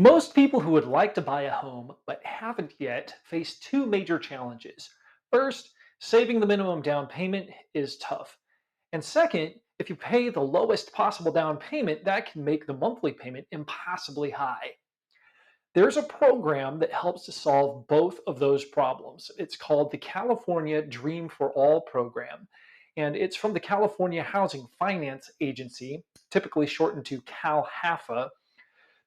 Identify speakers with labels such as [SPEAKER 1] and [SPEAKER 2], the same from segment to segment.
[SPEAKER 1] Most people who would like to buy a home but haven't yet face two major challenges. First, saving the minimum down payment is tough. And second, if you pay the lowest possible down payment, that can make the monthly payment impossibly high. There's a program that helps to solve both of those problems. It's called the California Dream for All program, and it's from the California Housing Finance Agency, typically shortened to CalHFA.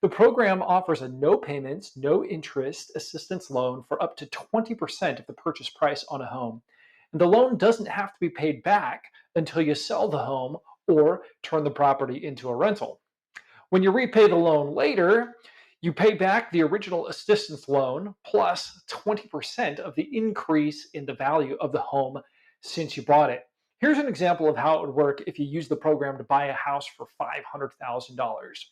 [SPEAKER 1] The program offers a no payments, no interest assistance loan for up to 20% of the purchase price on a home. And the loan doesn't have to be paid back until you sell the home or turn the property into a rental. When you repay the loan later, you pay back the original assistance loan plus 20% of the increase in the value of the home since you bought it. Here's an example of how it would work if you use the program to buy a house for $500,000.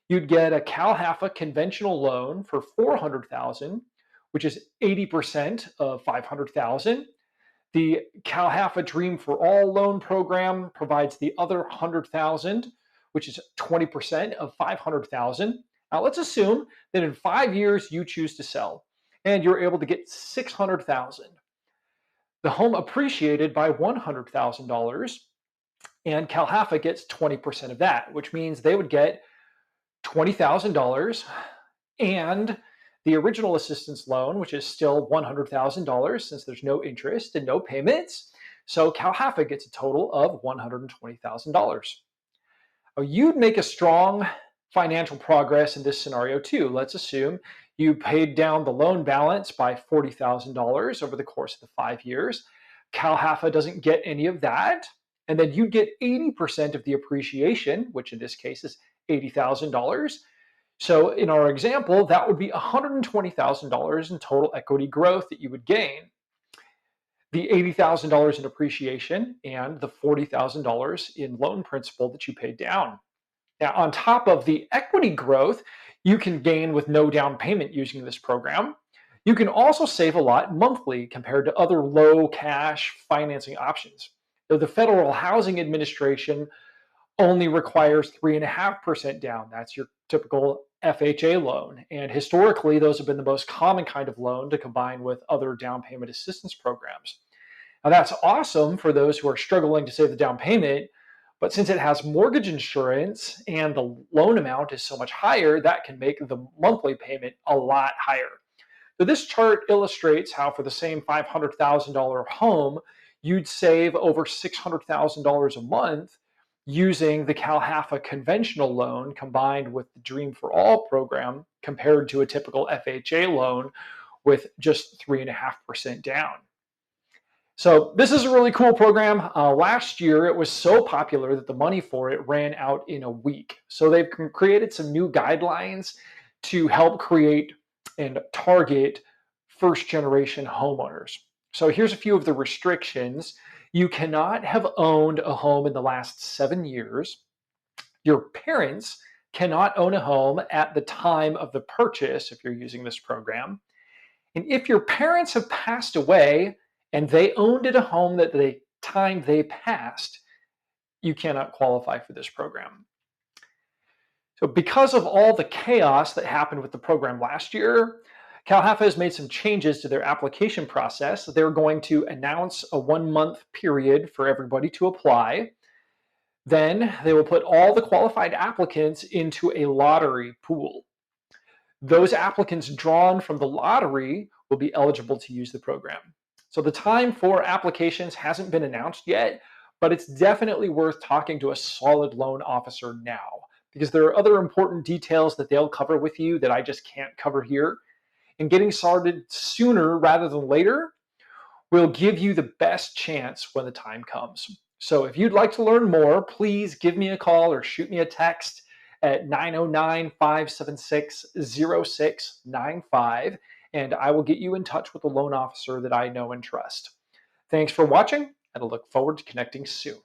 [SPEAKER 1] You'd get a CalHFA conventional loan for $400,000, which is 80% of $500,000. The CalHFA Dream for All loan program provides the other $100,000, which is 20% of $500,000. Now let's assume that in 5 years you choose to sell and you're able to get $600,000. The home appreciated by $100,000 and CalHFA gets 20% of that, which means they would get $20,000 and the original assistance loan, which is still $100,000 since there's no interest and no payments. So CalHFA gets a total of $120,000. You'd make a strong financial progress in this scenario too. Let's assume you paid down the loan balance by $40,000 over the course of the 5 years. CalHFA doesn't get any of that. And then you get 80% of the appreciation, which in this case is $80,000. So in our example, that would be $120,000 in total equity growth that you would gain. The $80,000 in appreciation and the $40,000 in loan principal that you paid down. Now, on top of the equity growth you can gain with no down payment using this program, you can also save a lot monthly compared to other low cash financing options. So the Federal Housing Administration only requires 3.5% down. That's your typical FHA loan. And historically, those have been the most common kind of loan to combine with other down payment assistance programs. Now, that's awesome for those who are struggling to save the down payment, but since it has mortgage insurance and the loan amount is so much higher, that can make the monthly payment a lot higher. So this chart illustrates how for the same $500,000 home, you'd save over $600,000 a month using the CalHFA conventional loan combined with the Dream for All program compared to a typical FHA loan with just 3.5% down. So this is a really cool program. Last year, it was so popular that the money for it ran out in a week. So they've created some new guidelines to help create and target first generation homeowners. So here's a few of the restrictions. You cannot have owned a home in the last 7 years. Your parents cannot own a home at the time of the purchase if you're using this program. And if your parents have passed away and they owned at a home at the time they passed, you cannot qualify for this program. So because of all the chaos that happened with the program last year, CalHFA has made some changes to their application process. They're going to announce a 1-month period for everybody to apply. Then they will put all the qualified applicants into a lottery pool. Those applicants drawn from the lottery will be eligible to use the program. So the time for applications hasn't been announced yet, but it's definitely worth talking to a solid loan officer now because there are other important details that they'll cover with you that I just can't cover here. And getting started sooner rather than later will give you the best chance when the time comes. So if you'd like to learn more, please give me a call or shoot me a text at 909-576-0695, and I will get you in touch with a loan officer that I know and trust. Thanks for watching, and I look forward to connecting soon.